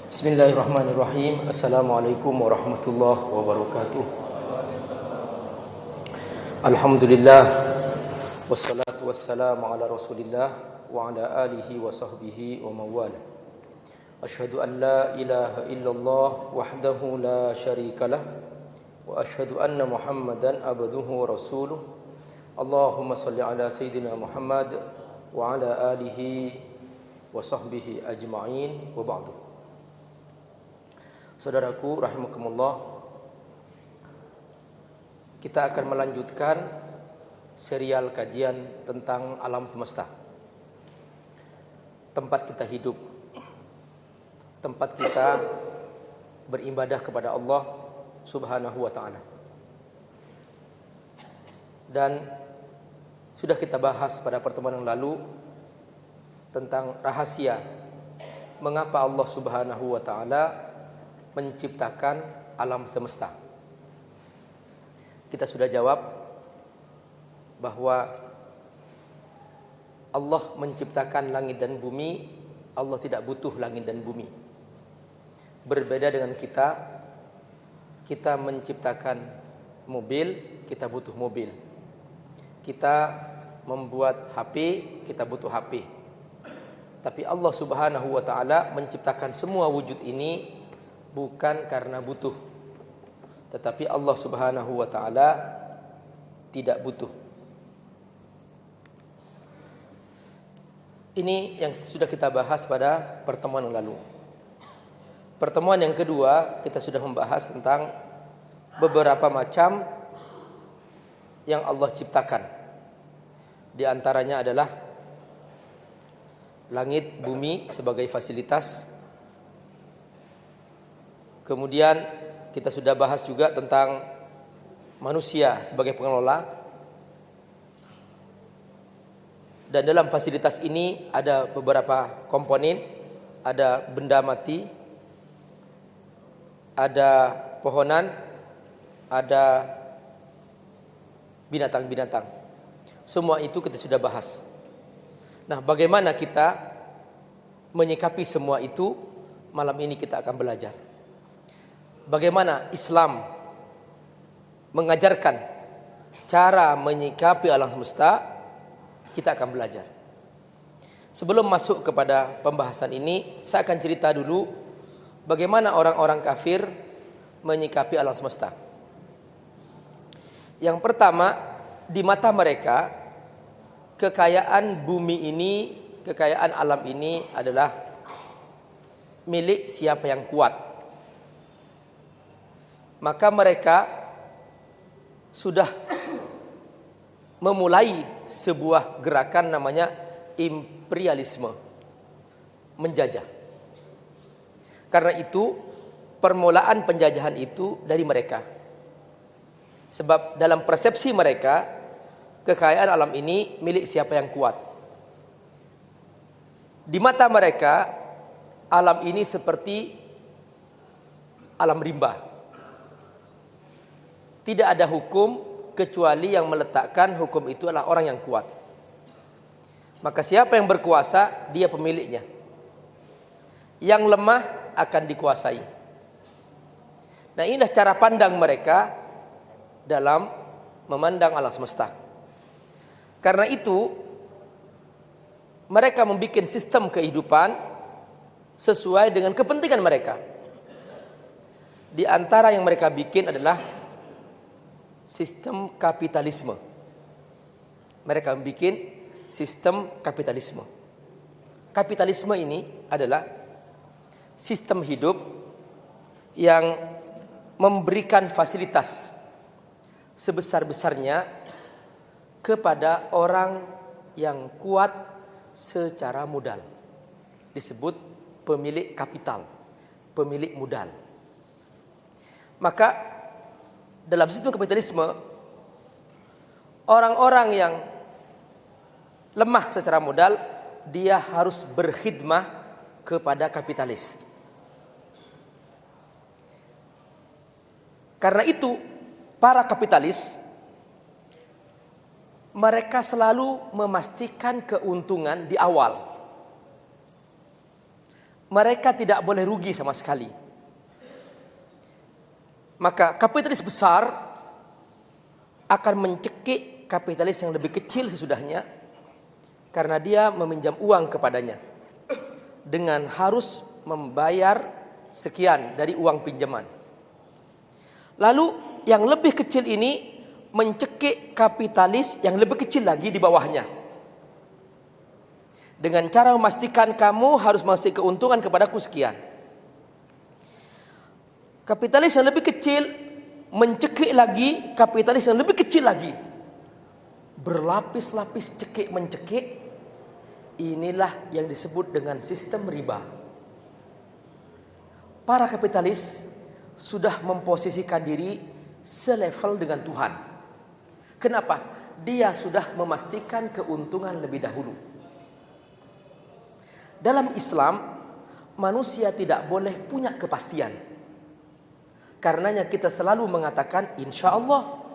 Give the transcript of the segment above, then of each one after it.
Bismillahirrahmanirrahim. Assalamualaikum warahmatullahi wabarakatuh. Alhamdulillah, wassalatu wassalamu ala rasulillah wa ala alihi wa sahbihi wa mawala. Ashhadu an la ilaha illallah wahdahu la syarikalah wa ashhadu anna muhammadan abduhu wa rasuluh. Allahumma salli ala sayyidina Muhammad wa ala alihi wa sahbihi ajma'in wa ba'du. Saudaraku rahimakumullah, kita akan melanjutkan serial kajian tentang alam semesta. Tempat kita hidup, tempat kita beribadah kepada Allah Subhanahu wa ta'ala. Dan sudah kita bahas pada pertemuan yang lalu tentang rahasia mengapa Allah Subhanahu wa ta'ala menciptakan alam semesta. Kita sudah jawab bahwa Allah menciptakan langit dan bumi. Allah tidak butuh langit dan bumi. Berbeda dengan kita menciptakan mobil, kita butuh mobil. Kita membuat HP, kita butuh HP. Tapi Allah Subhanahu wa ta'ala menciptakan semua wujud ini bukan karena butuh, tetapi Allah Subhanahu wa ta'ala tidak butuh. Ini yang sudah kita bahas pada pertemuan yang lalu. Pertemuan yang kedua kita sudah membahas tentang beberapa macam yang Allah ciptakan. Di antaranya adalah langit, bumi sebagai fasilitas. Kemudian kita sudah bahas juga tentang manusia sebagai pengelola. Dan dalam fasilitas ini ada beberapa komponen. Ada benda mati, ada pohonan, ada binatang-binatang. Semua itu kita sudah bahas. Nah, bagaimana kita menyikapi semua itu? Malam ini kita akan belajar bagaimana Islam mengajarkan cara menyikapi alam semesta. Kita akan belajar. Sebelum masuk kepada pembahasan ini, saya akan cerita dulu bagaimana orang-orang kafir menyikapi alam semesta. Yang pertama, di mata mereka kekayaan bumi ini, kekayaan alam ini adalah milik siapa yang kuat. Maka mereka sudah memulai sebuah gerakan namanya imperialisme, menjajah. Karena itu permulaan penjajahan itu dari mereka. Sebab dalam persepsi mereka kekayaan alam ini milik siapa yang kuat. Di mata mereka alam ini seperti alam rimba. Tidak ada hukum kecuali yang meletakkan hukum itu adalah orang yang kuat. Maka siapa yang berkuasa, dia pemiliknya. Yang lemah akan dikuasai. Nah, inilah cara pandang mereka dalam memandang alam semesta. Karena itu mereka membuat sistem kehidupan sesuai dengan kepentingan mereka. Di antara yang mereka bikin adalah sistem kapitalisme. Mereka membuat sistem kapitalisme. Kapitalisme ini adalah sistem hidup yang memberikan fasilitas sebesar-besarnya kepada orang yang kuat secara modal. Disebut pemilik kapital, pemilik modal. Maka dalam sistem kapitalisme, orang-orang yang lemah secara modal, dia harus berkhidmah kepada kapitalis. Karena itu, para kapitalis mereka selalu memastikan keuntungan di awal. mereka tidak boleh rugi sama sekali. Maka kapitalis besar akan mencekik kapitalis yang lebih kecil sesudahnya, karena dia meminjam uang kepadanya dengan harus membayar sekian dari uang pinjaman. Lalu yang lebih kecil ini mencekik kapitalis yang lebih kecil lagi di bawahnya, dengan cara memastikan kamu harus mengasih keuntungan kepadaku sekian. Kapitalis yang lebih kecil mencekik lagi kapitalis yang lebih kecil lagi. Berlapis-lapis cekik mencekik. Inilah yang disebut dengan sistem riba. Para kapitalis sudah memposisikan diri selevel dengan Tuhan. Kenapa? Dia sudah memastikan keuntungan lebih dahulu. Dalam Islam, manusia tidak boleh punya kepastian. Karenanya kita selalu mengatakan insya Allah.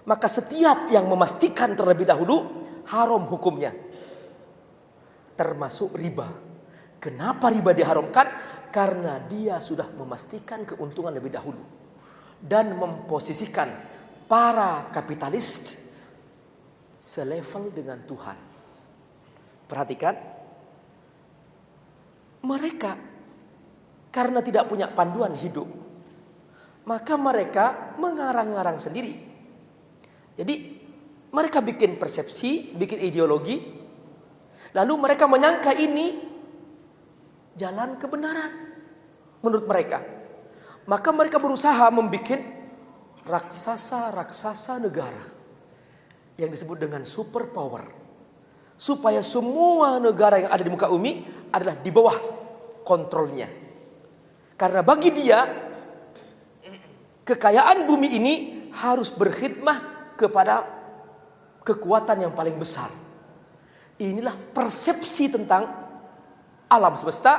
Maka setiap yang memastikan terlebih dahulu haram hukumnya, termasuk riba. Kenapa riba diharamkan? Karena dia sudah memastikan keuntungan lebih dahulu dan memposisikan para kapitalis selevel dengan Tuhan. Perhatikan, mereka karena tidak punya panduan hidup, maka mereka mengarang-arang sendiri. Jadi mereka bikin persepsi, bikin ideologi, lalu mereka menyangka ini jalan kebenaran menurut mereka. Maka mereka berusaha membuat raksasa-raksasa negara yang disebut dengan super power, supaya semua negara yang ada di muka bumi adalah di bawah kontrolnya. Karena bagi dia, kekayaan bumi ini harus berkhidmah kepada kekuatan yang paling besar. Inilah persepsi tentang alam semesta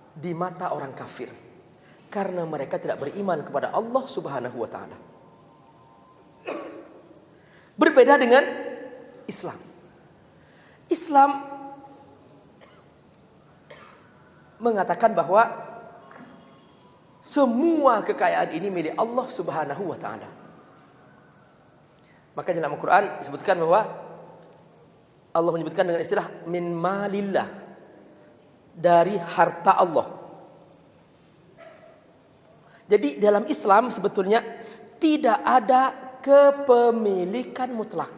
di mata orang kafir, karena mereka tidak beriman kepada Allah Subhanahu wa taala. Berbeda dengan Islam. Islam mengatakan bahwa semua kekayaan ini milik Allah Subhanahu wa taala. Maka dalam Al-Quran disebutkan bahwa Allah menyebutkan dengan istilah min malillah, dari harta Allah. Jadi dalam Islam sebetulnya tidak ada kepemilikan mutlak.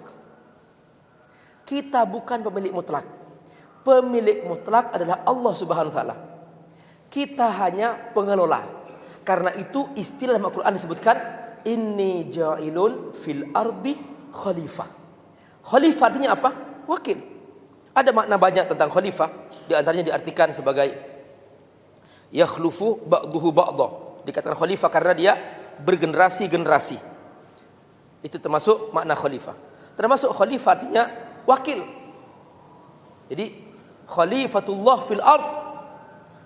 Kita bukan pemilik mutlak. Pemilik mutlak adalah Allah Subhanahu wa taala. Kita hanya pengelola. Karena itu istilah dalam Al-Quran disebutkan inni ja'ilun fil ardi khalifah. Khalifah artinya apa? Wakil. Ada makna banyak tentang khalifah. Di antaranya diartikan sebagai yakhlufu ba'duhu ba'dha. Dikatakan khalifah karena dia bergenerasi-generasi. Itu termasuk makna khalifah. Termasuk khalifah artinya wakil. Jadi khalifatullah fil ard.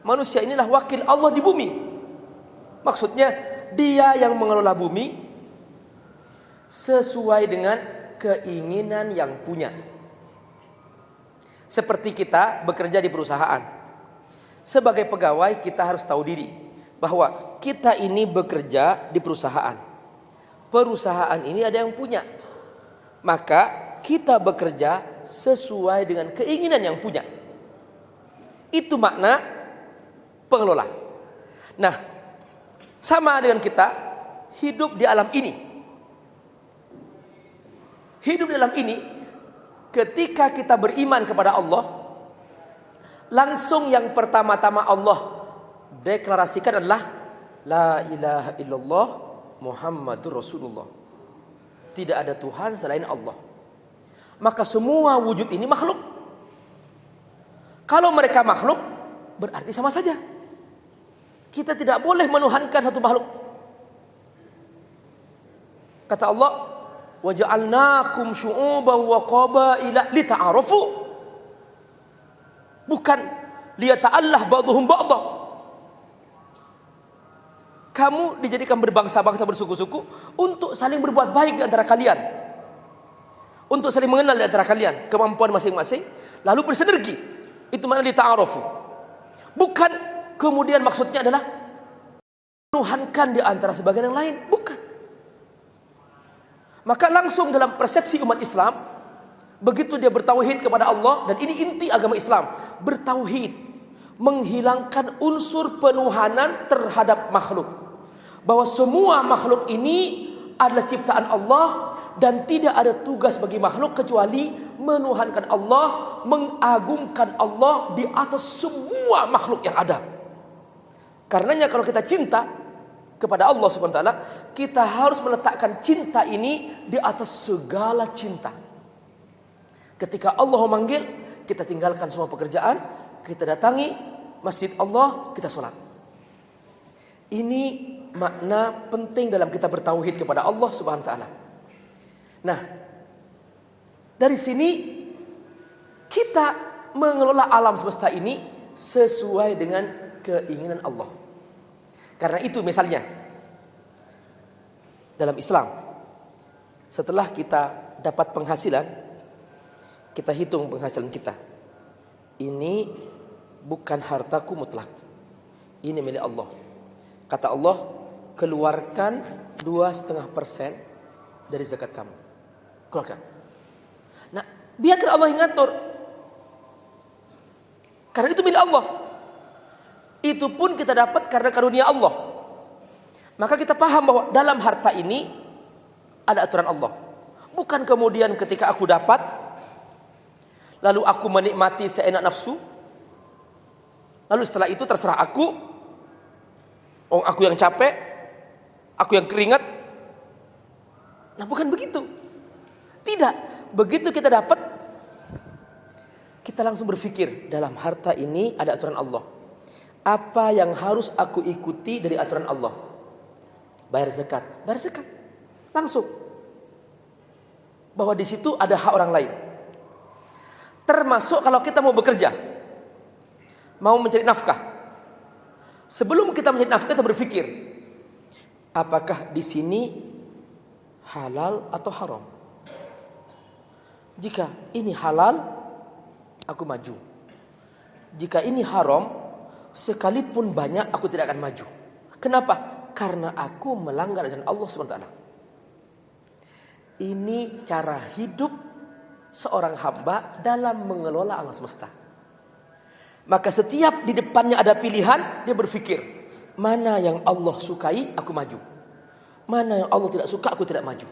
Manusia inilah wakil Allah di bumi. Maksudnya dia yang mengelola bumi sesuai dengan keinginan yang punya. Seperti kita bekerja di perusahaan. Sebagai pegawai kita harus tahu diri bahwa kita ini bekerja di perusahaan. Perusahaan ini ada yang punya. Maka kita bekerja sesuai dengan keinginan yang punya. Itu makna pengelola. Nah, sama dengan kita hidup di alam ini. Hidup di alam ini, ketika kita beriman kepada Allah, langsung yang pertama-tama Allah deklarasikan adalah la ilaha illallah Muhammadur Rasulullah. Tidak ada Tuhan selain Allah. Maka semua wujud ini makhluk. Kalau mereka makhluk, berarti sama saja. Kita tidak boleh menuhankan satu makhluk. Kata Allah, wa ja'alnakum syu'uban wa qabaila lita'arafu. Bukan liyata'allah ba'dhum ba'dha. Kamu dijadikan berbangsa-bangsa, bersuku-suku untuk saling berbuat baik di antara kalian. Untuk saling mengenal di antara kalian kemampuan masing-masing, lalu bersinergi. Itu makna lita'arafu. Bukan kemudian maksudnya adalah menuhankan di antara sebagian yang lain, bukan. Maka langsung dalam persepsi umat Islam, begitu dia bertauhid kepada Allah, dan ini inti agama Islam, bertauhid, menghilangkan unsur penuhanan terhadap makhluk. Bahwa semua makhluk ini adalah ciptaan Allah, dan tidak ada tugas bagi makhluk kecuali menuhankan Allah, mengagungkan Allah di atas semua makhluk yang ada. Karenanya kalau kita cinta kepada Allah Subhanahu wa taala, kita harus meletakkan cinta ini di atas segala cinta. Ketika Allah memanggil, kita tinggalkan semua pekerjaan, kita datangi masjid Allah, kita sholat. Ini makna penting dalam kita bertauhid kepada Allah Subhanahu wa taala. Nah, dari sini kita mengelola alam semesta ini sesuai dengan keinginan Allah. Karena itu misalnya dalam Islam, setelah kita dapat penghasilan, kita hitung penghasilan kita. Ini bukan hartaku mutlak, ini milik Allah. Kata Allah, keluarkan 2,5% dari zakat kamu. Keluarkan. Nah, biarkan Allah yang ngatur. Karena itu milik Allah. Itu pun kita dapat karena karunia Allah. Maka kita paham bahwa dalam harta ini ada aturan Allah. Bukan kemudian ketika aku dapat, lalu aku menikmati seenak nafsu, lalu setelah itu terserah aku, aku yang capek, aku yang keringat. Nah, bukan begitu. Tidak, begitu kita dapat, kita langsung berpikir, dalam harta ini ada aturan Allah. Apa yang harus aku ikuti dari aturan Allah? Bayar zakat, langsung. Bahwa di situ ada hak orang lain. Termasuk kalau kita mau bekerja, mau mencari nafkah. Sebelum kita mencari nafkah, kita berpikir, apakah di sini halal atau haram? Jika ini halal, aku maju. Jika ini haram, sekalipun banyak, aku tidak akan maju. Kenapa? Karena aku melanggar ajaran Allah SWT. Ini cara hidup seorang hamba dalam mengelola alam semesta. Maka setiap di depannya ada pilihan, dia berpikir, mana yang Allah sukai, aku maju. Mana yang Allah tidak suka, aku tidak maju.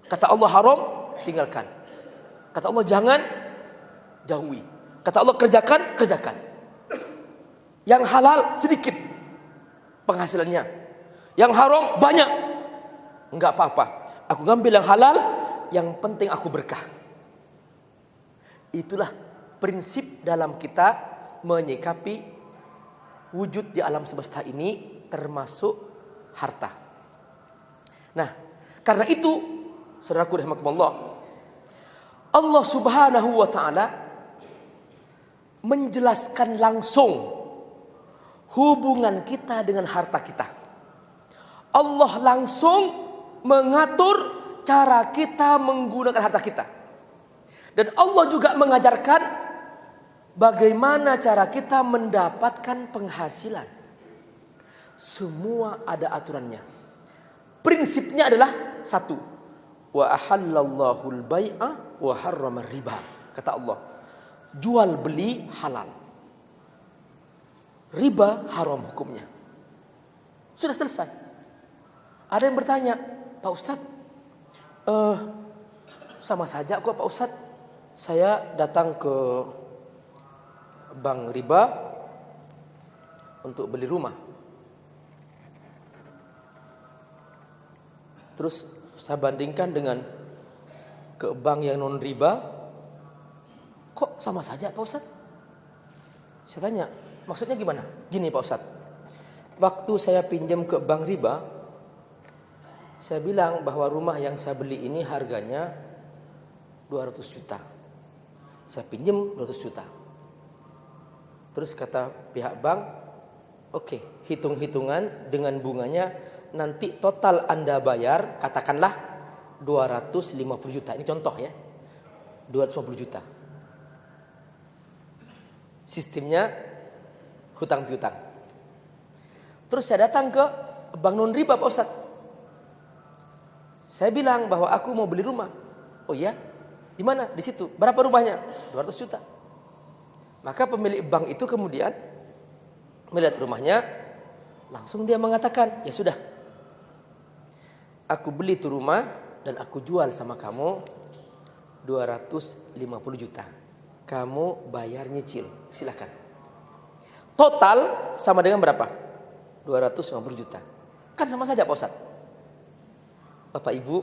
Kata Allah haram, tinggalkan. Kata Allah jangan, jauhi. Kata Allah kerjakan. Yang halal sedikit penghasilannya, yang haram banyak, enggak apa-apa. Aku ngambil yang halal, yang penting aku berkah. Itulah prinsip dalam kita menyikapi wujud di alam semesta ini, termasuk harta. Nah, karena itu, saudaraku rahimakumullah, Allah Subhanahu wa taala menjelaskan langsung hubungan kita dengan harta kita. Allah langsung mengatur cara kita menggunakan harta kita. Dan Allah juga mengajarkan bagaimana cara kita mendapatkan penghasilan. Semua ada aturannya. Prinsipnya adalah satu. Wa ahallallahu al-bai'a wa harrama riba. Kata Allah, jual beli halal, riba haram hukumnya. Sudah selesai. Ada yang bertanya, Pak Ustadz, sama saja kok Pak Ustadz. Saya datang ke bank riba untuk beli rumah. Terus saya bandingkan dengan ke bank yang non riba, kok sama saja Pak Ustadz? Saya tanya, maksudnya gimana? Gini Pak Ustadz, waktu saya pinjam ke bank riba, saya bilang bahwa rumah yang saya beli ini harganya 200 juta. Saya pinjam 200 juta. Terus kata pihak bank, oke, hitung-hitungan dengan bunganya, nanti total Anda bayar katakanlah 250 juta. Ini contoh ya, 250 juta. Sistemnya hutang piutang. Terus saya datang ke Bank Non Riba, Pak Ustadz. Saya bilang bahwa aku mau beli rumah. Oh iya? Di mana? Di situ. Berapa rumahnya? 200 juta. Maka pemilik bank itu kemudian melihat rumahnya, langsung dia mengatakan, ya sudah, aku beli tuh rumah dan aku jual sama kamu 250 juta. Kamu bayar nyicil, silakan. Total sama dengan berapa? 250 juta. Kan sama saja, Pak Ustadz. Bapak Ibu,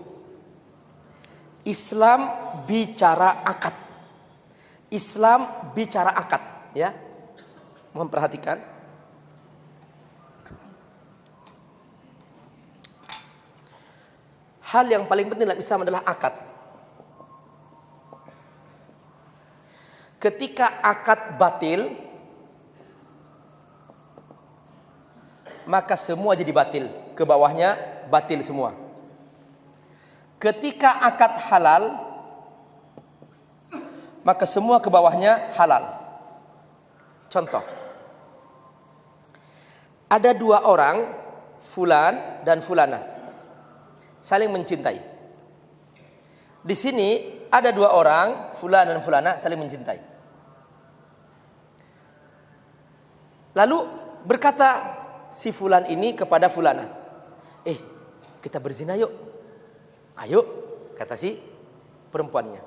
Islam bicara akad. Islam bicara akad, ya. Mohon perhatikan. Hal yang paling penting dalam Islam adalah akad. Ketika akad batil, maka semua jadi batil. Ke bawahnya batil semua. Ketika akad halal, maka semua ke bawahnya halal. Contoh. Ada dua orang, fulan dan fulana, saling mencintai. Di sini ada dua orang, fulan dan fulana, saling mencintai. Lalu berkata si fulan ini kepada fulana, kita berzina yuk. Ayo, kata si perempuannya.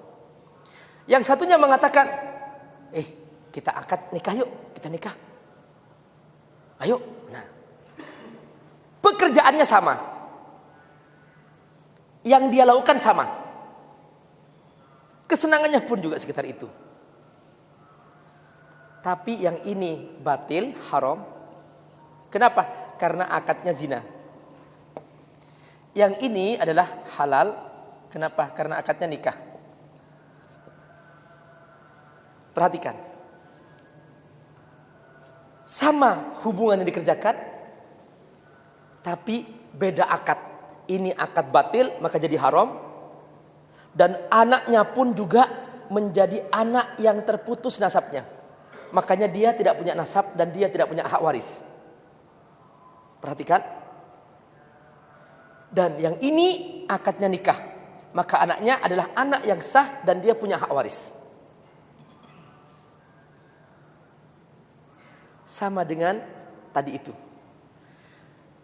Yang satunya mengatakan, kita akad nikah yuk, kita nikah. Ayo. Nah, pekerjaannya sama. Yang dia lakukan sama. Kesenangannya pun juga sekitar itu. Tapi yang ini batil, haram. Kenapa? Karena akadnya zina. Yang ini adalah halal. Kenapa? Karena akadnya nikah. Perhatikan. Sama hubungan yang dikerjakan, tapi beda akad. Ini akad batil, maka jadi haram. Dan anaknya pun juga menjadi anak yang terputus nasabnya. Makanya dia tidak punya nasab dan dia tidak punya hak waris. Perhatikan. Dan yang ini akadnya nikah. Maka anaknya adalah anak yang sah dan dia punya hak waris. Sama dengan tadi itu.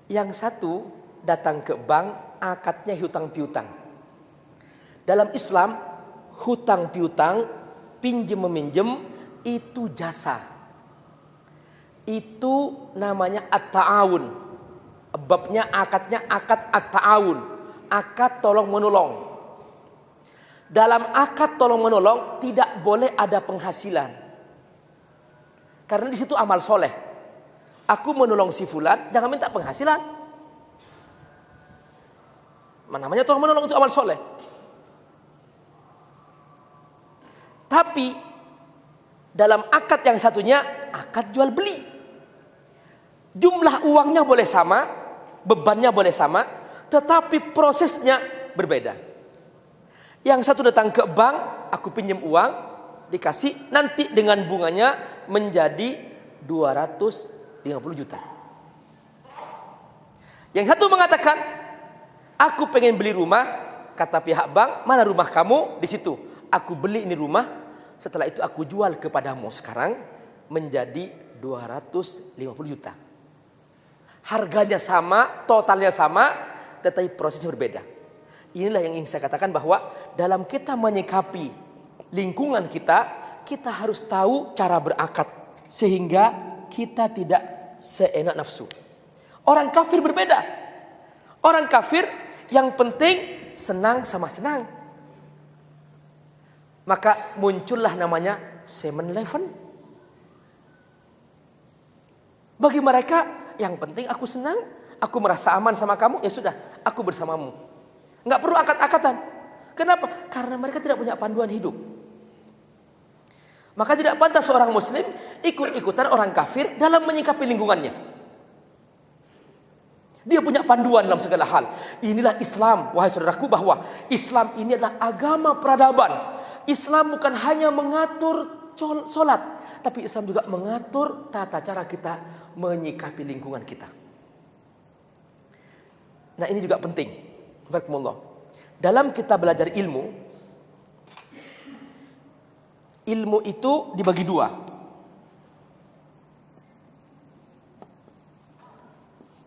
Yang satu datang ke bank, akadnya hutang piutang. Dalam Islam, hutang piutang, pinjem meminjem, itu jasa. Itu namanya at-ta'awun. Babnya akadnya akad at-ta'awun. Akad tolong menolong. Dalam akad tolong menolong tidak boleh ada penghasilan. Karena di situ amal soleh. Aku menolong si fulan, jangan minta penghasilan. Namanya tolong menolong itu amal soleh. Tapi dalam akad yang satunya akad jual beli. Jumlah uangnya boleh sama, bebannya boleh sama, tetapi prosesnya berbeda. Yang satu datang ke bank, aku pinjam uang, dikasih, nanti dengan bunganya menjadi 250 juta. Yang satu mengatakan, aku pengen beli rumah, kata pihak bank, mana rumah kamu? Di situ. Aku beli ini rumah, setelah itu aku jual kepadamu sekarang menjadi 250 juta. Harganya sama, totalnya sama, tetapi prosesnya berbeda. Inilah yang ingin saya katakan bahwa dalam kita menyikapi lingkungan kita, kita harus tahu cara berakad sehingga kita tidak seenak nafsu. Orang kafir berbeda. Orang kafir yang penting senang sama senang. Maka muncullah namanya 7-Eleven. Bagi mereka yang penting aku senang, aku merasa aman sama kamu, ya sudah, aku bersamamu. Enggak perlu akad-akatan. Kenapa? Karena mereka tidak punya panduan hidup. Maka tidak pantas seorang muslim ikut-ikutan orang kafir dalam menyikapi lingkungannya. Dia punya panduan dalam segala hal. Inilah Islam, wahai saudaraku, bahwa Islam ini adalah agama peradaban. Islam bukan hanya mengatur sholat. Tapi Islam juga mengatur tata cara kita menyikapi lingkungan kita. Nah, ini juga penting. Barakallahu. Dalam kita belajar ilmu itu dibagi dua.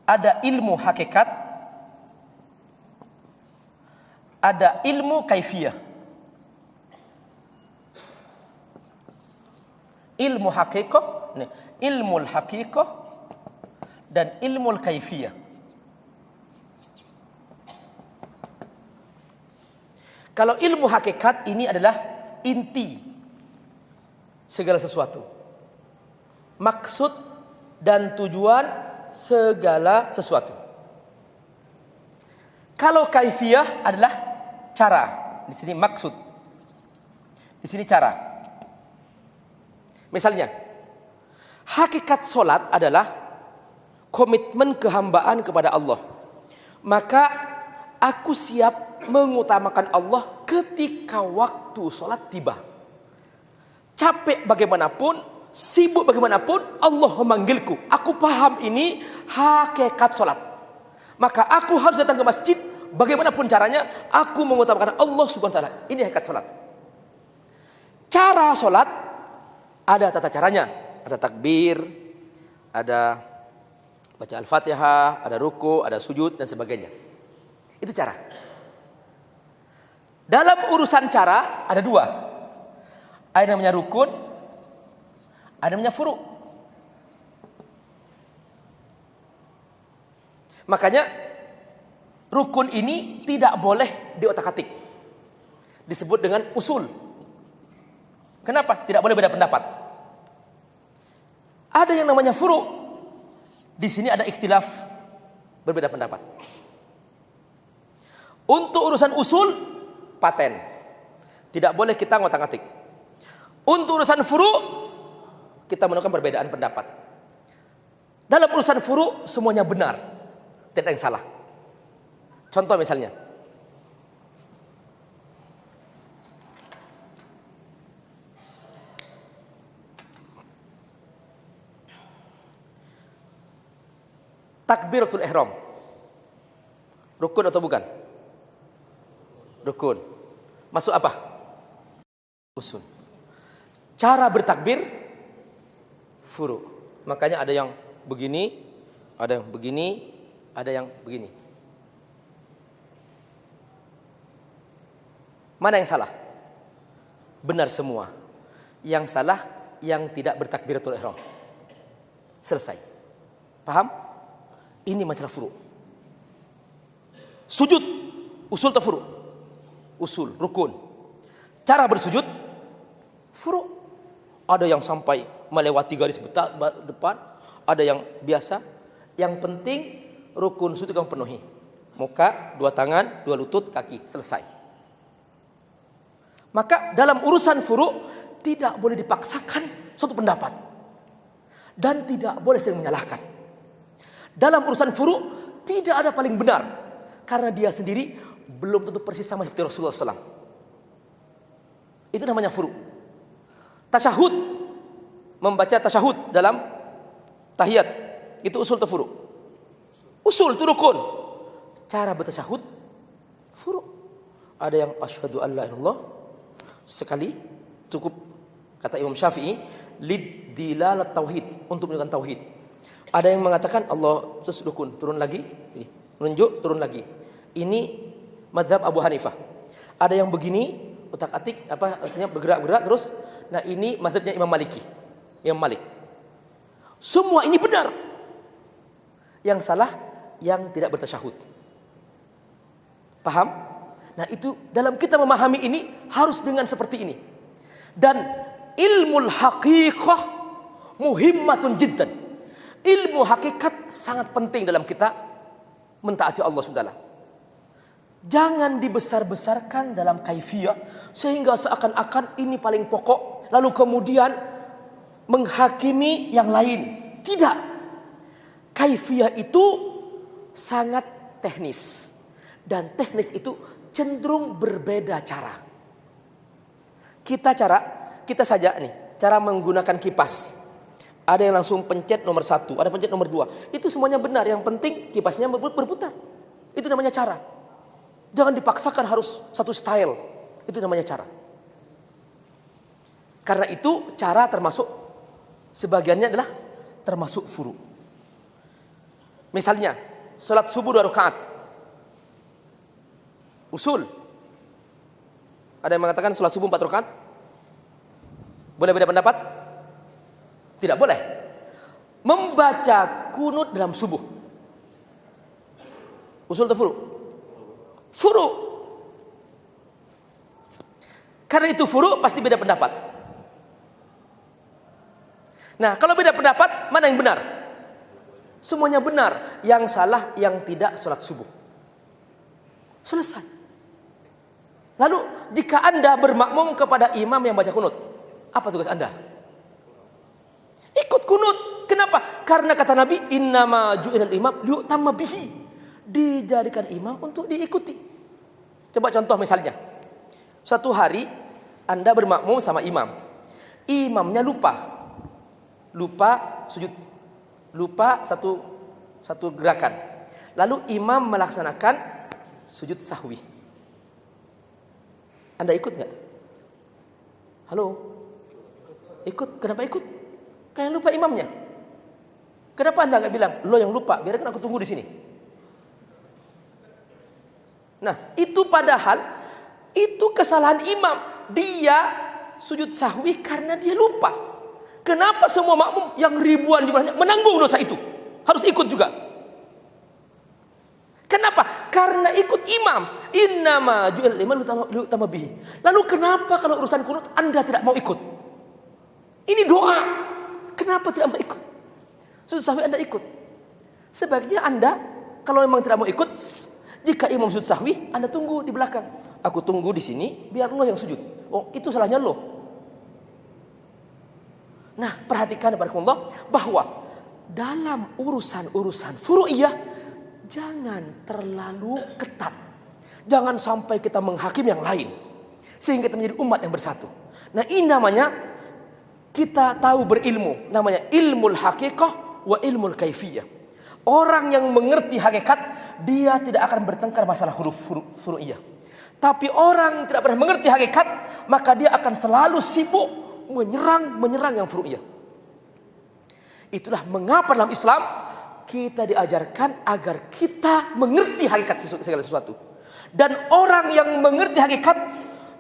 Ada ilmu hakikat, ada ilmu kaifiyah. Ilmu hakikah, ilmu hakikah dan ilmu kaifiyah. Kalau ilmu hakikat ini adalah inti segala sesuatu, maksud dan tujuan segala sesuatu. Kalau kaifiyah adalah cara. Di sini maksud, di sini cara. Misalnya, hakikat solat adalah komitmen kehambaan kepada Allah. Maka aku siap mengutamakan Allah ketika waktu solat tiba. Capek bagaimanapun, sibuk bagaimanapun, Allah memanggilku. Aku paham ini hakikat solat. Maka aku harus datang ke masjid. Bagaimanapun caranya, aku mengutamakan Allah subhanahu wa ta'ala. Ini hakikat solat. Cara solat ada tata caranya. Ada takbir, ada baca Al-Fatihah, ada ruku, ada sujud, dan sebagainya. Itu cara. Dalam urusan cara, ada dua. Ada yang namanya rukun, ada yang namanya furu'. Makanya rukun ini tidak boleh diotak-atik. Disebut dengan usul. Kenapa? Tidak boleh beda pendapat. Ada yang namanya furu'. Di sini ada ikhtilaf, berbeda pendapat. Untuk urusan usul, paten. Tidak boleh kita ngotak-atik. Untuk urusan furu', kita menemukan perbedaan pendapat. Dalam urusan furu', semuanya benar. Tidak ada yang salah. Contoh misalnya, takbiratul ihram. Rukun atau bukan? Rukun. Masuk apa? Usul. Cara bertakbir furu'. Makanya ada yang begini, ada yang begini, ada yang begini. Mana yang salah? Benar semua. Yang salah yang tidak bertakbiratul ihram. Selesai. Paham? Ini masalah furu'. Sujud, usul atau furu'? Usul, rukun. Cara bersujud furu'. Ada yang sampai melewati garis depan, ada yang biasa. Yang penting rukun sujud kamu penuhi. Muka, dua tangan, dua lutut, kaki, selesai. Maka dalam urusan furu' tidak boleh dipaksakan suatu pendapat. Dan tidak boleh saling menyalahkan. Dalam urusan furu' tidak ada paling benar. Karena dia sendiri belum tentu persis sama seperti Rasulullah SAW. Itu namanya furu'. Tasyahud, membaca tasyahud dalam tahiyat, itu usul atau furu'? Usul, itu rukun. Cara bertasyahud furu'. Ada yang asyhadu an la ilaha illallah sekali cukup, kata Imam Syafi'i, lid dilalat tauhid, untuk menunjukkan tauhid. Ada yang mengatakan Allah terus rukun, turun lagi, ini menunjuk, turun lagi. Ini mazhab Abu Hanifah. Ada yang begini, utak-atik, artinya bergerak-gerak terus. Nah, ini mazhabnya Imam Maliki, Imam Malik. Semua ini benar. Yang salah yang tidak bertasyahud. Paham? Nah, itu dalam kita memahami ini harus dengan seperti ini. Dan ilmu haqiqah muhimmatun jiddan. Ilmu hakikat sangat penting dalam kita mentaati Allah SWT. Jangan dibesar-besarkan dalam kaifiyah sehingga seakan-akan ini paling pokok, lalu kemudian menghakimi yang lain. Tidak. Kaifiyah itu sangat teknis. Dan teknis itu cenderung berbeda cara. Kita saja nih, cara menggunakan kipas. Ada yang langsung pencet nomor 1, ada pencet nomor 2. Itu semuanya benar. Yang penting kipasnya berputar. Itu namanya cara. Jangan dipaksakan harus satu style. Itu namanya cara. Karena itu cara termasuk, sebagiannya adalah termasuk furu. Misalnya, salat subuh 2 rakaat. Usul. Ada yang mengatakan salat subuh 4 rakaat. Boleh beda pendapat? Tidak boleh. Membaca kunut dalam subuh. Usul atau furu? Furu. Karena itu furu pasti beda pendapat. Nah, kalau beda pendapat, mana yang benar? Semuanya benar. Yang salah yang tidak sholat subuh. Selesai. Lalu, jika Anda bermakmum kepada imam yang baca kunut, apa tugas Anda? Ikut kunut. Kenapa? Karena kata Nabi, innama ju'ilal imam liyu'tamma bihi. Dijadikan imam untuk diikuti. Coba contoh misalnya. Suatu hari Anda bermakmum sama imam. Imamnya lupa sujud. Lupa satu gerakan. Lalu imam melaksanakan sujud sahwi. Anda ikut nggak? Halo? Ikut. Kenapa ikut? Kayak lupa imamnya. Kenapa Anda nggak bilang, lo yang lupa, biarkan aku tunggu di sini. Nah, itu padahal itu kesalahan imam. Dia sujud sahwi karena dia lupa. Kenapa semua makmum yang ribuan jumlahnya menanggung dosa itu? Harus ikut juga. Kenapa? Karena ikut imam. Innama ju'ilal imam liyu'tamma bihi. Lalu kenapa kalau urusan kunut Anda tidak mau ikut? Ini doa. Kenapa tidak mau ikut? Sujud sahwi Anda ikut. Sebaiknya Anda kalau memang tidak mau ikut, jika imam sujud sahwi, Anda tunggu di belakang. Aku tunggu di sini, biar lo yang sujud. Oh, itu salahnya lo. Nah, perhatikan barakallahu bahwa dalam urusan furu'iyah jangan terlalu ketat. Jangan sampai kita menghakim yang lain sehingga kita menjadi umat yang bersatu. Nah, ini namanya kita tahu berilmu, namanya ilmul haqiqah wa ilmul kaifiyah. Orang yang mengerti hakikat, dia tidak akan bertengkar masalah huruf furu'iyah. Tapi orang yang tidak pernah mengerti hakikat, maka dia akan selalu sibuk menyerang yang furu'iyah. Itulah mengapa dalam Islam kita diajarkan agar kita mengerti hakikat segala sesuatu. Dan orang yang mengerti hakikat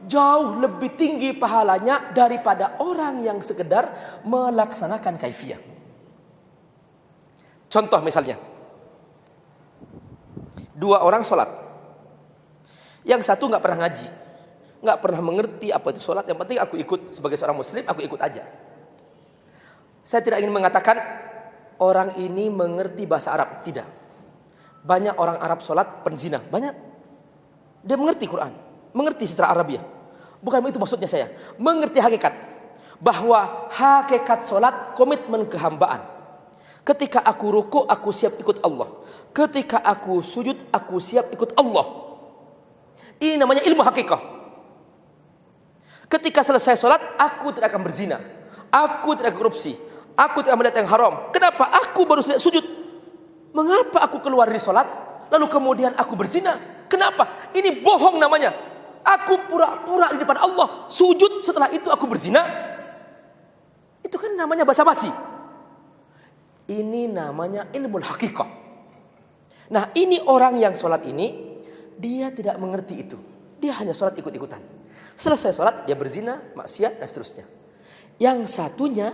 jauh lebih tinggi pahalanya daripada orang yang sekedar melaksanakan kaifiyah. Contoh misalnya, 2 orang sholat. Yang satu nggak pernah ngaji, nggak pernah mengerti apa itu sholat. Yang penting aku ikut sebagai seorang muslim, aku ikut aja. Saya tidak ingin mengatakan orang ini mengerti bahasa Arab, tidak. Banyak orang Arab sholat penzina, banyak. Dia mengerti Quran, mengerti secara Arabiah. Bukan itu maksudnya saya. Mengerti hakikat. Bahwa hakikat sholat komitmen kehambaan. Ketika aku ruku, aku siap ikut Allah. Ketika aku sujud, aku siap ikut Allah. Ini namanya ilmu hakikah. Ketika selesai sholat, aku tidak akan berzina. Aku tidak korupsi. Aku tidak melihat yang haram. Kenapa? Aku baru sujud. Mengapa aku keluar dari sholat, lalu kemudian aku berzina? Kenapa? Ini bohong namanya. Aku pura-pura di depan Allah, sujud, setelah itu aku berzina. Itu kan namanya basa-basi. Ini namanya ilmu hakikah. Nah, ini orang yang sholat ini, dia tidak mengerti itu. Dia hanya sholat ikut-ikutan. Selesai sholat, dia berzina, maksiat, dan seterusnya. Yang satunya,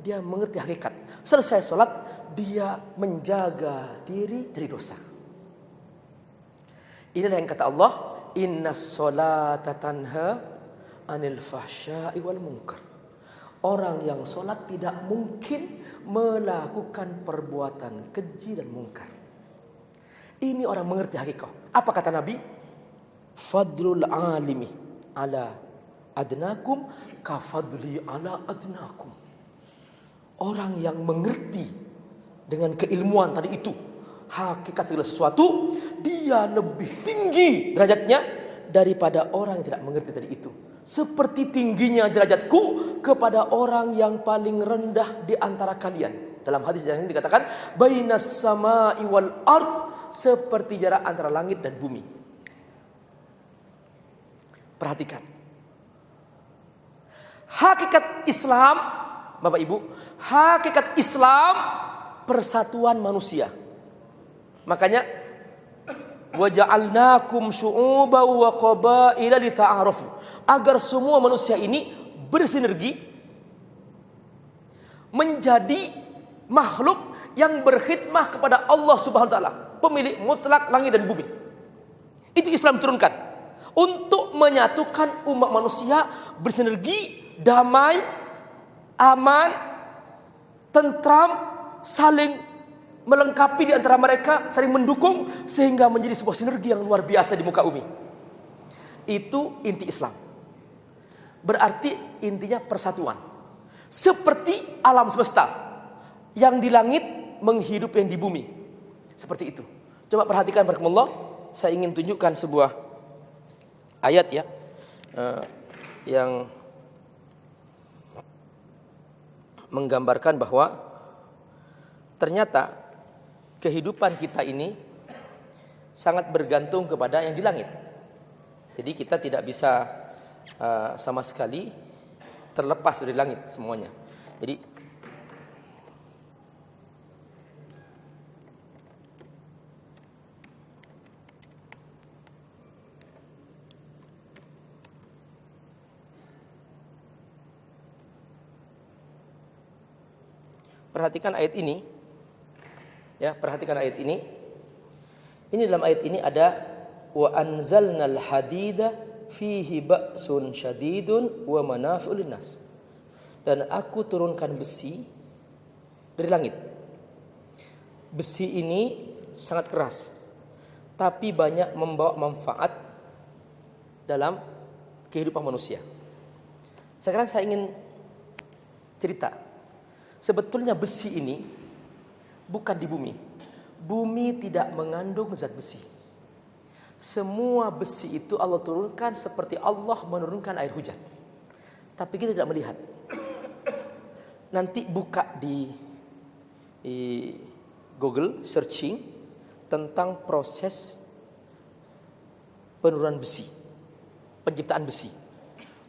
dia mengerti hakikat. Selesai sholat, dia menjaga diri dari dosa. Inilah yang kata Allah, innas sholata tanha anil fahsya'i wal munkar. Orang yang sholat tidak mungkin melakukan perbuatan keji dan mungkar. Ini orang mengerti hakikat. Apa kata Nabi? Fadlul alimi ala adnakum kafadli ala adnakum. Orang yang mengerti dengan keilmuan tadi itu, hakikat segala sesuatu, dia lebih tinggi derajatnya daripada orang yang tidak mengerti tadi itu. seperti tingginya derajatku kepada orang yang paling rendah di antara kalian. Dalam hadis yang ini dikatakan bainas sama'i wal ard, seperti jarak antara langit dan bumi. Perhatikan. Hakikat Islam, Bapak Ibu, hakikat Islam persatuan manusia. Makanya waja'alnakum syu'uban wa qabaila lita'arafu, agar semua manusia ini bersinergi menjadi makhluk yang berkhidmah kepada Allah Subhanahu wa taala, pemilik mutlak langit dan bumi. Itu Islam turunkan untuk menyatukan umat manusia, bersinergi, damai, aman, tentram, saling melengkapi di antara mereka, saling mendukung sehingga menjadi sebuah sinergi yang luar biasa di muka bumi. Itu inti Islam. Berarti intinya persatuan. Seperti alam semesta, yang di langit menghidupi yang di bumi. Seperti itu. Coba perhatikan barakallah, saya ingin tunjukkan sebuah ayat ya, yang menggambarkan bahwa ternyata kehidupan kita ini sangat bergantung kepada yang di langit. Jadi kita tidak bisa sama sekali terlepas dari langit semuanya. Jadi perhatikan ayat ini. Ya, perhatikan ayat ini. Ini dalam ayat ini ada wa anzalnal hadida fihi ba'sun syadidun wa manafi'ul linnas. Dan aku turunkan besi dari langit. Besi ini sangat keras, tapi banyak membawa manfaat dalam kehidupan manusia. Sekarang saya ingin cerita. Sebetulnya besi ini bukan di bumi. Bumi tidak mengandung zat besi. Semua besi itu Allah turunkan seperti Allah menurunkan air hujan. Tapi kita tidak melihat. Nanti buka di Google searching tentang proses penurunan besi, penciptaan besi.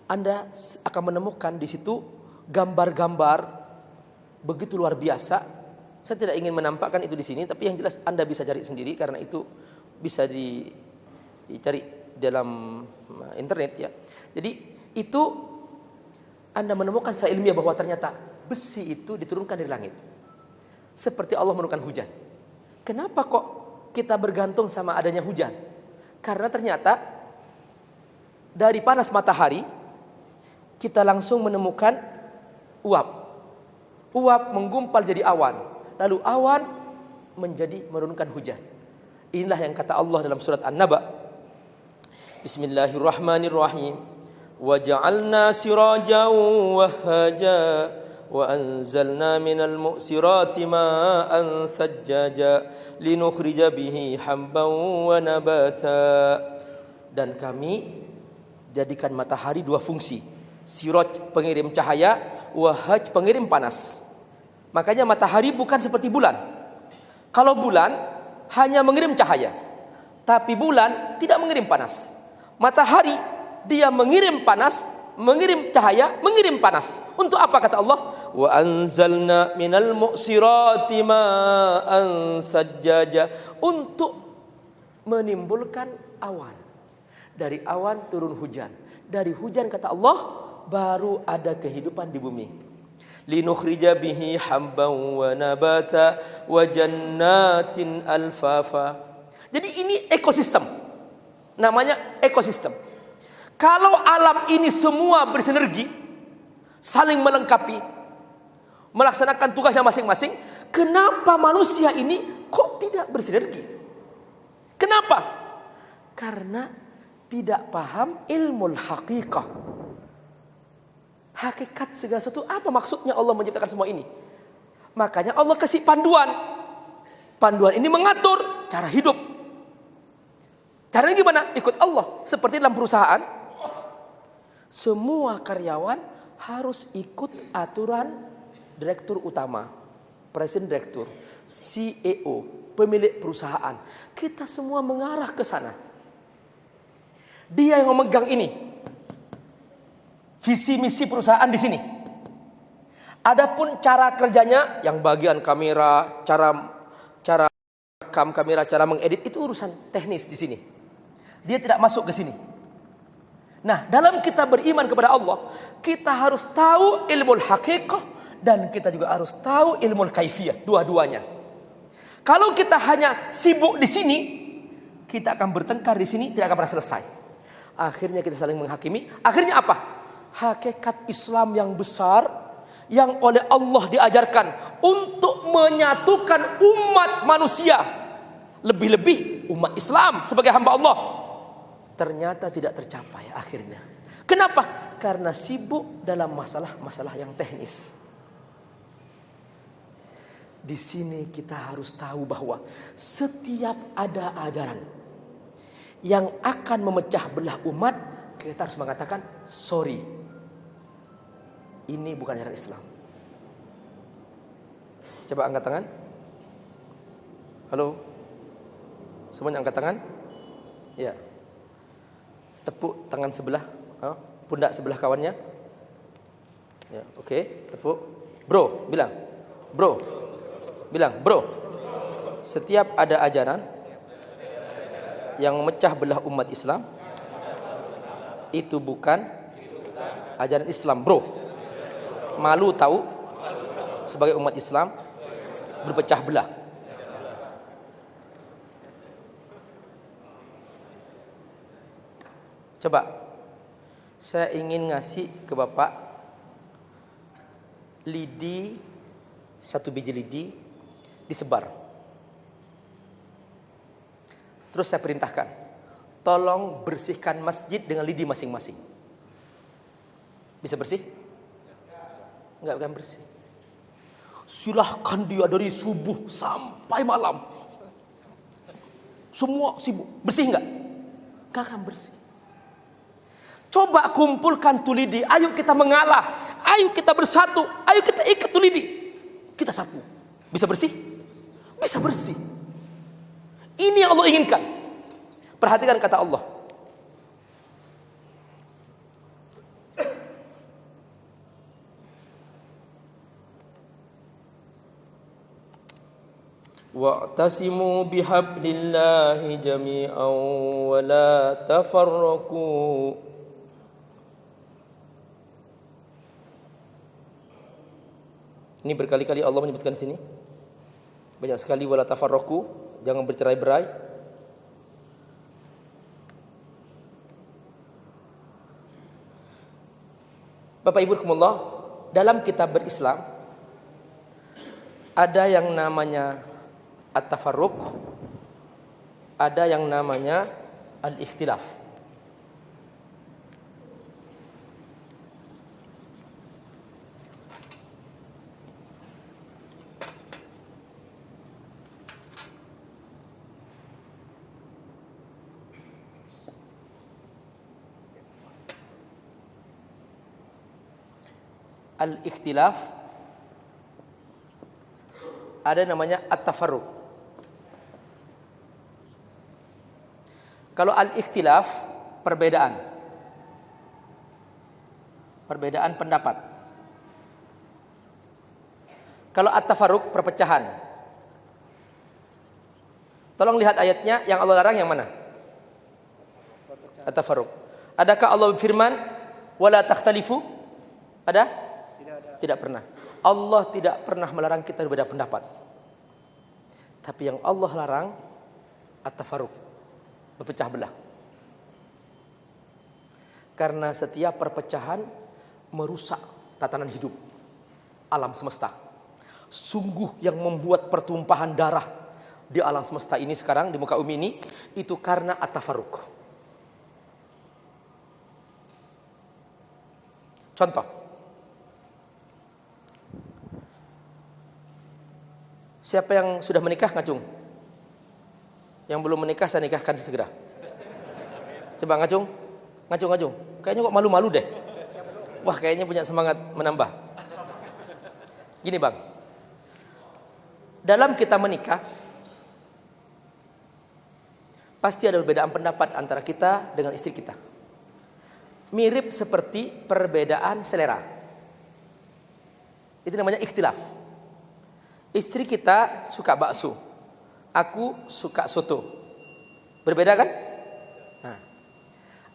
Anda akan menemukan di situ gambar-gambar begitu luar biasa. Saya tidak ingin menampakkan itu di sini, tapi yang jelas Anda bisa cari sendiri karena itu bisa dicari dalam internet ya. Jadi itu Anda menemukan secara ilmiah bahwa ternyata besi itu diturunkan dari langit. Seperti Allah menurunkan hujan. Kenapa kok kita bergantung sama adanya hujan? Karena ternyata dari panas matahari kita langsung menemukan uap. Uap menggumpal jadi awan, lalu awan menjadi menurunkan hujan. Inilah yang kata Allah dalam surat An-Naba. Bismillahirrahmanirrahim. Wa ja'alna sirajan wahhaja wa anzalna minal mu'sirati ma'an sajjaja linukhrija bihi habban wa nabata. Dan kami jadikan matahari dua fungsi. Siraj pengirim cahaya, wahhaj pengirim panas. Makanya matahari bukan seperti bulan. Kalau bulan hanya mengirim cahaya, tapi bulan tidak mengirim panas. Matahari dia mengirim panas, mengirim cahaya, mengirim panas. Untuk apa kata Allah? Wa anzalna minal mu'sirati ma'an sajjaja, untuk menimbulkan awan. Dari awan turun hujan. Dari hujan kata Allah baru ada kehidupan di bumi. Linukhrija bihi habban wa nabata wa jannatin alfafa. Jadi ini ekosistem. Namanya ekosistem. Kalau alam ini semua bersinergi, saling melengkapi, melaksanakan tugasnya masing-masing, kenapa manusia ini kok tidak bersinergi? Kenapa? Karena tidak paham ilmu hakikah. Hakikat segala sesuatu, apa maksudnya Allah menciptakan semua ini? Makanya Allah kasih panduan. Panduan ini mengatur cara hidup. Caranya gimana? Ikut Allah. Seperti dalam perusahaan, semua karyawan harus ikut aturan direktur utama, presiden direktur, CEO, pemilik perusahaan. Kita semua mengarah ke sana. Dia yang memegang ini. Visi misi perusahaan di sini. Adapun cara kerjanya, yang bagian kamera, cara rekam kamera, cara mengedit, itu urusan teknis di sini. Dia tidak masuk ke sini. Nah, dalam kita beriman kepada Allah, kita harus tahu ilmu haqiqah dan kita juga harus tahu ilmu kaifiyah, dua-duanya. Kalau kita hanya sibuk di sini, kita akan bertengkar di sini, tidak akan pernah selesai. Akhirnya kita saling menghakimi. Akhirnya apa? Hakikat Islam yang besar yang oleh Allah diajarkan untuk menyatukan umat manusia, lebih-lebih umat Islam sebagai hamba Allah, ternyata tidak tercapai akhirnya. Kenapa? Karena sibuk dalam masalah-masalah yang teknis. Di sini kita harus tahu bahwa setiap ada ajaran yang akan memecah belah umat, kita harus mengatakan sorry, ini bukan ajaran Islam. Coba angkat tangan. Halo, semuanya angkat tangan. Ya, tepuk tangan sebelah, pundak sebelah kawannya. Ya, oke, tepuk. Bro, bilang. Bro, bilang. Bro, setiap ada ajaran yang memecah belah umat Islam, itu bukan ajaran Islam, bro. Malu tahu sebagai umat Islam berpecah belah. Coba saya ingin ngasih ke Bapak lidi, 1 biji lidi disebar. Terus saya perintahkan, tolong bersihkan masjid dengan lidi masing-masing. Bisa bersih? Enggak akan bersih. Silahkan dia dari subuh sampai malam, semua sibuk. Bersih enggak? Enggak akan bersih. Coba kumpulkan tuh lidi. Ayo kita mengalah. Ayo kita bersatu. Ayo kita ikat tuh lidi. Kita sapu. Bisa bersih? Bisa bersih. Ini yang Allah inginkan. Perhatikan kata Allah. Wa'tasimu bihablillahi jami'an wa la tafarraqu. Ini berkali-kali Allah menyebutkan di sini. Banyak sekali wala tafarraqu, jangan bercerai-berai. Bapak Ibu rahimakumullah, dalam kitab berislam ada yang namanya at-tafarruq, ada yang namanya al-ikhtilaf. Al-ikhtilaf ada namanya at-tafarruq. Kalau al-ikhtilaf perbedaan pendapat. Kalau at-tafarruq perpecahan. Tolong lihat ayatnya, yang Allah larang yang mana? At-tafarruq. Adakah Allah berfirman wala takhtalifu? Ada? Tidak pernah. Allah tidak pernah melarang kita berbeda pendapat. Tapi yang Allah larang at-tafarruq, berpecah belah. Karena setiap perpecahan merusak tatanan hidup alam semesta. Sungguh yang membuat pertumpahan darah di alam semesta ini sekarang, di muka bumi ini, itu karena at-tafarruq. Contoh, siapa yang sudah menikah ngacung? Yang belum menikah saya nikahkan segera. Coba ngacung. Kayaknya kok malu-malu deh. Wah, kayaknya punya semangat menambah. Gini bang, dalam kita menikah pasti ada perbedaan pendapat antara kita dengan istri kita. Mirip seperti perbedaan selera. Itu namanya ikhtilaf. Istri kita suka bakso, aku suka soto. Berbeda kan? Nah,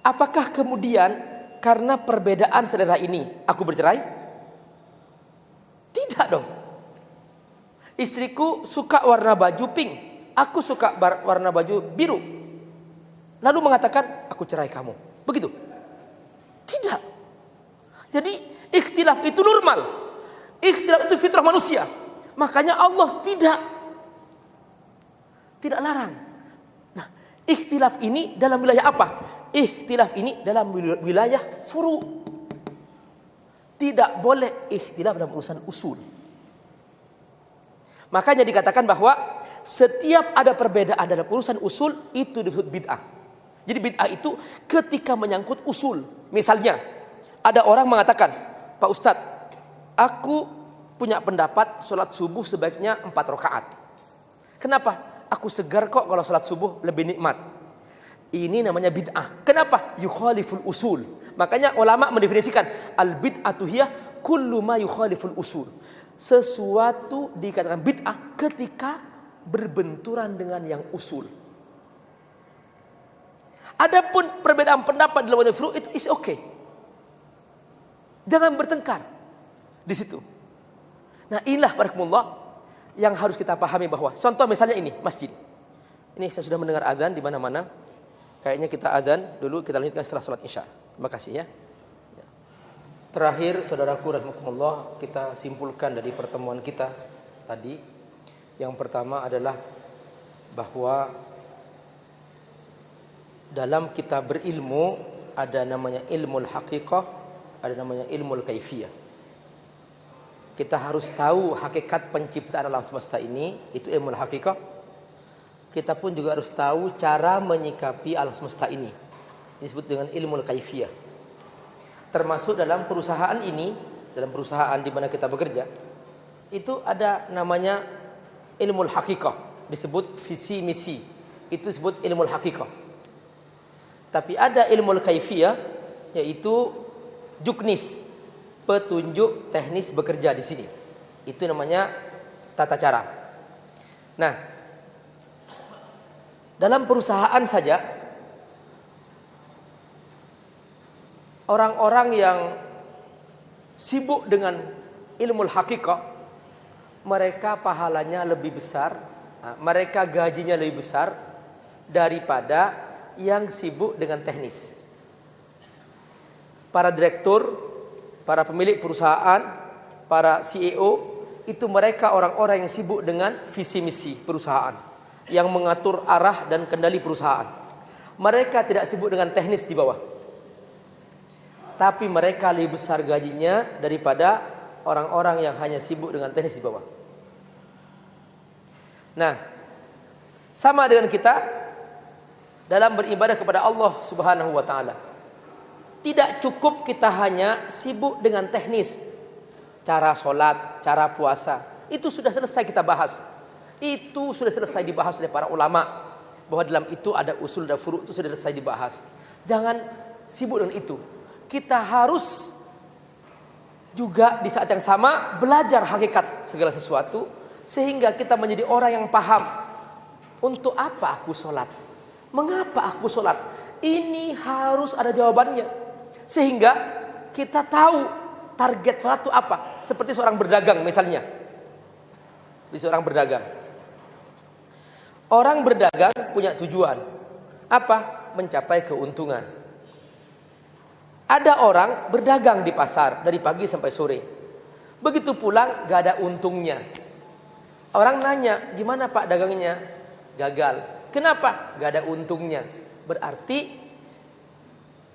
apakah kemudian karena perbedaan selera ini aku bercerai? Tidak dong. Istriku suka warna baju pink, aku suka warna baju biru. Lalu mengatakan aku cerai kamu. Begitu? Tidak. Jadi ikhtilaf itu normal. Ikhtilaf itu fitrah manusia. Makanya Allah tidak larang. Nah, ikhtilaf ini dalam wilayah apa? Ikhtilaf ini dalam wilayah furu. Tidak boleh ikhtilaf dalam urusan usul. Makanya dikatakan bahwa setiap ada perbedaan dalam urusan usul itu disebut bid'ah. Jadi bid'ah itu ketika menyangkut usul. Misalnya ada orang mengatakan, Pak Ustadz, aku punya pendapat sholat subuh sebaiknya 4 rakaat. Kenapa? Aku segar kok kalau sholat subuh lebih nikmat. Ini namanya bid'ah. Kenapa? Yukhaliful usul. Makanya ulama mendefinisikan al-bid'atu hiya kullu ma yukhaliful usul. Sesuatu dikatakan bid'ah ketika berbenturan dengan yang usul. Adapun perbedaan pendapat dalam wadah furu itu is okay. Jangan bertengkar di situ. Nah, inilah barakallahu yang harus kita pahami bahwa contoh misalnya ini masjid. Ini saya sudah mendengar azan di mana-mana. Kayaknya kita azan dulu, kita lanjutkan setelah sholat isya. Terima kasih ya. Terakhir saudaraku rahimakumullah, kita simpulkan dari pertemuan kita tadi. Yang pertama adalah bahwa dalam kita berilmu ada namanya ilmul haqiqah, ada namanya ilmul kaifiyah. Kita harus tahu hakikat penciptaan alam semesta ini, itu ilmu hakikah. Kita pun juga harus tahu cara menyikapi alam semesta ini. Disebut dengan ilmu kaifiyah. Termasuk dalam perusahaan ini, dalam perusahaan di mana kita bekerja, itu ada namanya ilmu hakikah, disebut visi misi. Itu disebut ilmu hakikah. Tapi ada ilmu kaifiyah, yaitu juknis, petunjuk teknis bekerja di sini. Itu namanya tata cara. Nah, dalam perusahaan saja orang-orang yang sibuk dengan ilmu hakikah, mereka pahalanya lebih besar, mereka gajinya lebih besar daripada yang sibuk dengan teknis. Para direktur, para pemilik perusahaan, para CEO, itu mereka orang-orang yang sibuk dengan visi misi perusahaan, yang mengatur arah dan kendali perusahaan. Mereka tidak sibuk dengan teknis di bawah. Tapi mereka lebih besar gajinya daripada orang-orang yang hanya sibuk dengan teknis di bawah. Nah, sama dengan kita dalam beribadah kepada Allah Subhanahu wa taala. Tidak cukup kita hanya sibuk dengan teknis. Cara sholat, cara puasa. Itu sudah selesai kita bahas. Itu sudah selesai dibahas oleh para ulama. Bahwa dalam itu ada usul dan furu', itu sudah selesai dibahas. Jangan sibuk dengan itu. Kita harus juga di saat yang sama belajar hakikat segala sesuatu. Sehingga kita menjadi orang yang paham. Untuk apa aku sholat? Mengapa aku sholat? Ini harus ada jawabannya. Sehingga kita tahu target sholat itu apa. Seperti seorang berdagang misalnya. Seperti seorang berdagang. Orang berdagang punya tujuan. Apa? Mencapai keuntungan. Ada orang berdagang di pasar dari pagi sampai sore. Begitu pulang gak ada untungnya. Orang nanya, gimana Pak dagangnya? Gagal. Kenapa? Gak ada untungnya. Berarti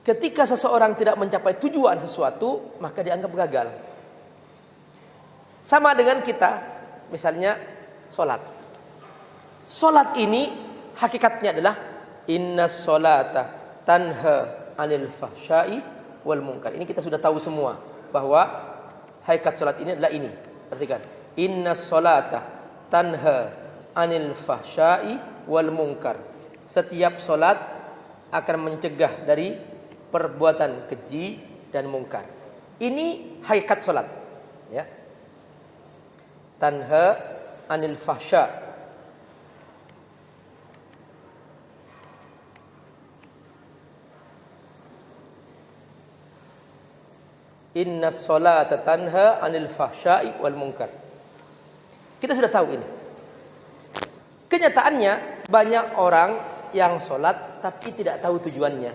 ketika seseorang tidak mencapai tujuan sesuatu, maka dianggap gagal. Sama dengan kita, misalnya sholat. Sholat ini hakikatnya adalah inna sholata tanha anil fahsyai wal munkar. Ini kita sudah tahu semua bahwa hakikat salat ini adalah ini. Perhatikan. Innas salata tanha anil fahsya'i wal munkar. Setiap salat akan mencegah dari perbuatan keji dan mungkar. Ini hakikat salat, ya. Tanha anil fahsya'. Inna sholata tanha anil fahsya'i wal munkar. Kita sudah tahu ini. Kenyataannya banyak orang yang sholat tapi tidak tahu tujuannya,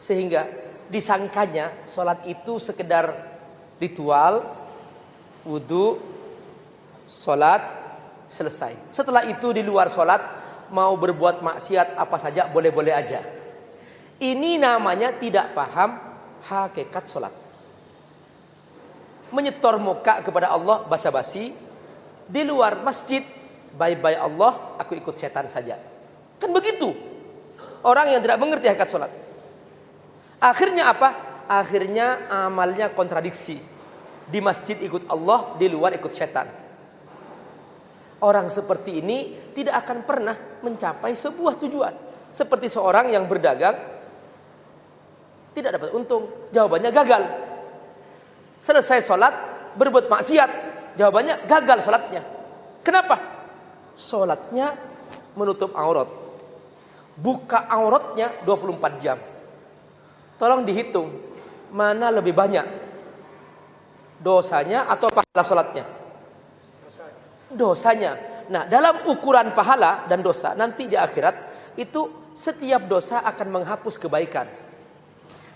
sehingga disangkanya sholat itu sekedar ritual, wudu, sholat, selesai. Setelah itu di luar sholat mau berbuat maksiat apa saja boleh-boleh aja. Ini namanya tidak paham hakikat sholat. Menyetor muka kepada Allah basa-basi, di luar masjid bye-bye Allah, aku ikut setan saja. Kan begitu orang yang tidak mengerti hakikat sholat. Akhirnya apa? Akhirnya amalnya kontradiksi. Di masjid ikut Allah, di luar ikut setan. Orang seperti ini tidak akan pernah mencapai sebuah tujuan. Seperti seorang yang berdagang tidak dapat untung, jawabannya gagal. Selesai sholat berbuat maksiat, jawabannya gagal sholatnya. Kenapa? Sholatnya menutup aurat, buka auratnya 24 jam. Tolong dihitung mana lebih banyak, dosanya atau pahala sholatnya? Dosanya. Nah, dalam ukuran pahala dan dosa nanti di akhirat itu setiap dosa akan menghapus kebaikan.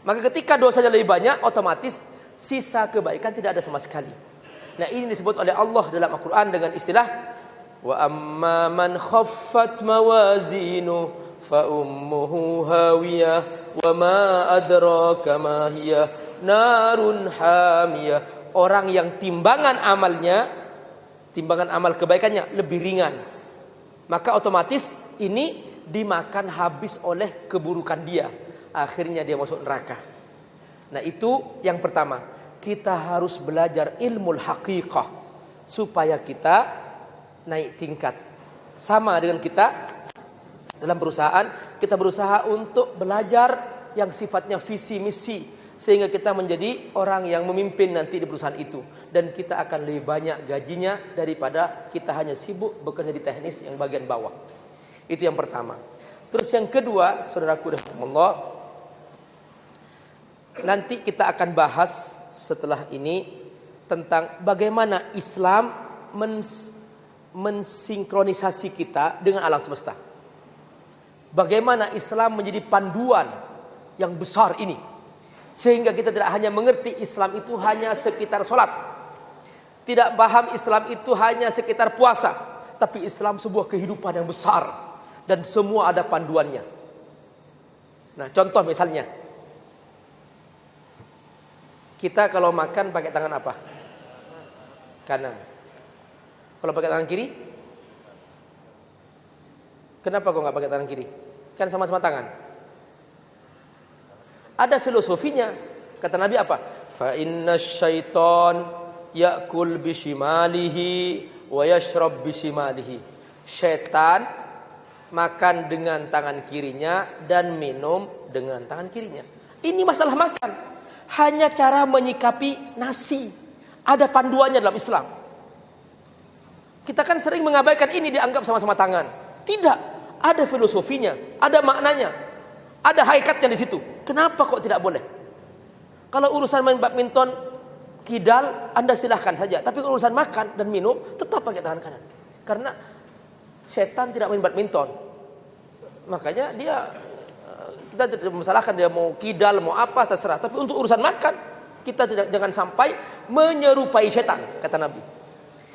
Maka ketika dosanya lebih banyak, otomatis sisa kebaikan tidak ada sama sekali. Nah, ini disebut oleh Allah dalam Al-Quran dengan istilah wa amma man khaffat mawazinu fa ummuhu hawiyah wa ma adraka ma hiya narun hamiyah. Orang yang timbangan amalnya, timbangan amal kebaikannya lebih ringan, maka otomatis ini dimakan habis oleh keburukan dia. Akhirnya dia masuk neraka. Nah, itu yang pertama. Kita harus belajar ilmu haqiqah supaya kita naik tingkat. Sama dengan kita dalam perusahaan, kita berusaha untuk belajar yang sifatnya visi misi, sehingga kita menjadi orang yang memimpin nanti di perusahaan itu, dan kita akan lebih banyak gajinya daripada kita hanya sibuk bekerja di teknis yang bagian bawah. Itu yang pertama. Terus yang kedua, saudaraku rahimakumullah, nanti kita akan bahas setelah ini tentang bagaimana Islam mensinkronisasi kita dengan alam semesta. Bagaimana Islam menjadi panduan yang besar ini, sehingga kita tidak hanya mengerti Islam itu hanya sekitar sholat, tidak paham Islam itu hanya sekitar puasa, tapi Islam sebuah kehidupan yang besar dan semua ada panduannya. Nah, contoh misalnya, kita kalau makan pakai tangan apa? Kanan. Kalau pakai tangan kiri? Kenapa kok nggak pakai tangan kiri? Kan sama-sama tangan. Ada filosofinya. Kata Nabi apa? Fa inna syaiton ya'kul bishimalihi wa yashrab bishimalihi. Syaitan makan dengan tangan kirinya dan minum dengan tangan kirinya. Ini masalah makan. Hanya cara menyikapi nasi. Ada panduannya dalam Islam. Kita kan sering mengabaikan ini, dianggap sama-sama tangan. Tidak, ada filosofinya, ada maknanya, ada hakikatnya di situ. Kenapa kok tidak boleh? Kalau urusan main badminton, kidal, Anda silahkan saja. Tapi kalau urusan makan dan minum, tetap pakai tangan kanan. Karena setan tidak main badminton. Makanya dia, kita tidak masalahkan dia mau kidal, mau apa, terserah. Tapi untuk urusan makan, kita jangan sampai menyerupai setan, kata Nabi.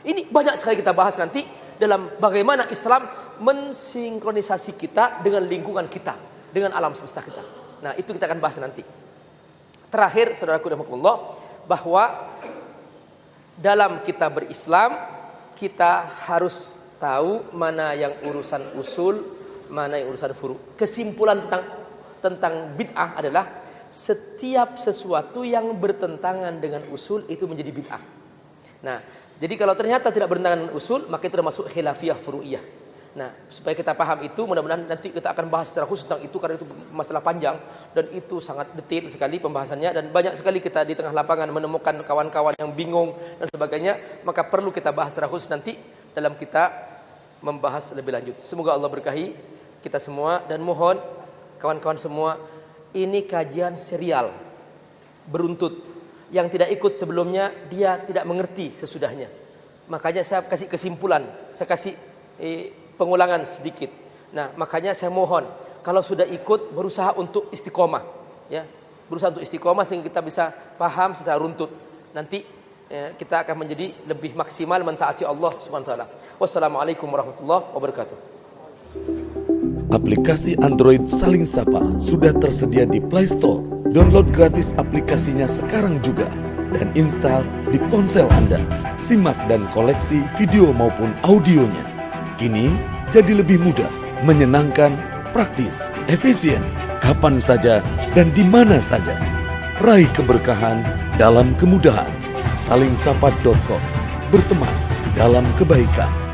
Ini banyak sekali kita bahas nanti dalam bagaimana Islam mensinkronisasi kita dengan lingkungan kita, dengan alam semesta kita. Nah, itu kita akan bahas nanti. Terakhir, saudaraku rahimakumullah, bahwa dalam kita berislam, kita harus tahu mana yang urusan usul, mana yang urusan furu. Kesimpulan tentang bid'ah adalah setiap sesuatu yang bertentangan dengan usul itu menjadi bid'ah. Nah, jadi kalau ternyata tidak bertentangan dengan usul, maka itu termasuk khilafiyah furu'iyah. Nah, supaya kita paham itu, mudah-mudahan nanti kita akan bahas secara khusus tentang itu, karena itu masalah panjang dan itu sangat detail sekali pembahasannya, dan banyak sekali kita di tengah lapangan menemukan kawan-kawan yang bingung dan sebagainya, maka perlu kita bahas secara khusus nanti dalam kita membahas lebih lanjut. Semoga Allah berkahi kita semua, dan mohon kawan-kawan semua, ini kajian serial beruntut. Yang tidak ikut sebelumnya dia tidak mengerti sesudahnya. Makanya saya kasih kesimpulan, saya kasih pengulangan sedikit. Nah, makanya saya mohon kalau sudah ikut berusaha untuk istiqomah, ya, berusaha untuk istiqomah sehingga kita bisa paham secara runtut. Nanti kita akan menjadi lebih maksimal mentaati Allah Subhanahu wa taala. Wassalamualaikum warahmatullahi wabarakatuh. Aplikasi Android Saling Sapa sudah tersedia di Play Store. Download gratis aplikasinya sekarang juga dan install di ponsel Anda. Simak dan koleksi video maupun audionya. Kini jadi lebih mudah, menyenangkan, praktis, efisien, kapan saja dan di mana saja. Raih keberkahan dalam kemudahan. Salingsapa.com. Berteman dalam kebaikan.